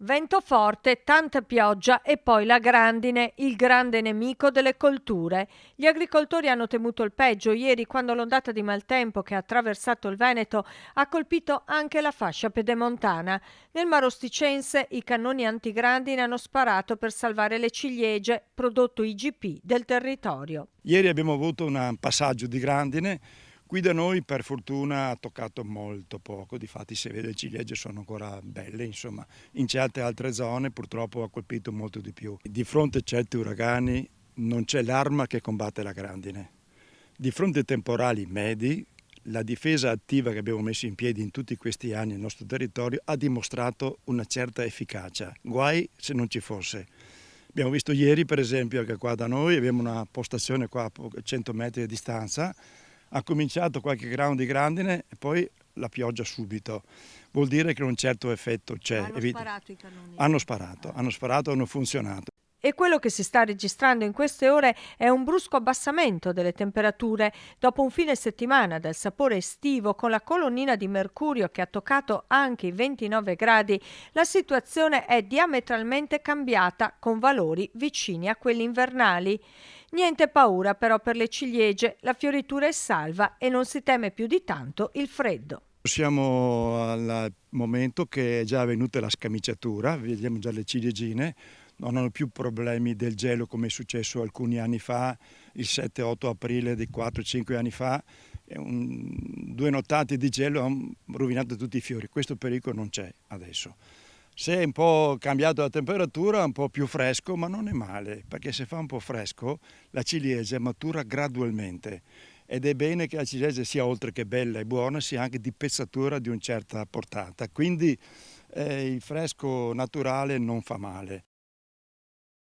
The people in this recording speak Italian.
Vento forte, tanta pioggia e poi la grandine, il grande nemico delle colture. Gli agricoltori hanno temuto il peggio ieri quando l'ondata di maltempo che ha attraversato il Veneto ha colpito anche la fascia pedemontana. Nel Mar Osticense i cannoni antigrandine hanno sparato per salvare le ciliegie, prodotto IGP del territorio. Ieri abbiamo avuto un passaggio di grandine, qui da noi per fortuna ha toccato molto poco, difatti si vede le ciliegie sono ancora belle, insomma, in certe altre zone purtroppo ha colpito molto di più. Di fronte a certi uragani non c'è l'arma che combatte la grandine. Di fronte ai temporali medi, la difesa attiva che abbiamo messo in piedi in tutti questi anni nel nostro territorio ha dimostrato una certa efficacia, guai se non ci fosse. Abbiamo visto ieri per esempio che qua da noi abbiamo una postazione qua a 100 metri di distanza, ha cominciato qualche grano di grandine e poi la pioggia subito. Vuol dire che un certo effetto c'è. Hanno sparato i cannoni. Hanno sparato, hanno funzionato. E quello che si sta registrando in queste ore è un brusco abbassamento delle temperature. Dopo un fine settimana dal sapore estivo con la colonnina di mercurio che ha toccato anche i 29 gradi, la situazione è diametralmente cambiata con valori vicini a quelli invernali. Niente paura però per le ciliegie, la fioritura è salva e non si teme più di tanto il freddo. Siamo al momento che è già venuta la scamiciatura, vediamo già le ciliegine, non hanno più problemi del gelo come è successo alcuni anni fa, il 7-8 aprile di 4-5 anni fa, 2 nottate di gelo hanno rovinato tutti i fiori, questo pericolo non c'è adesso. Se è un po' cambiato la temperatura, un po' più fresco, ma non è male, perché se fa un po' fresco la ciliegia matura gradualmente ed è bene che la ciliegia sia oltre che bella e buona, sia anche di pezzatura di una certa portata, quindi il fresco naturale non fa male.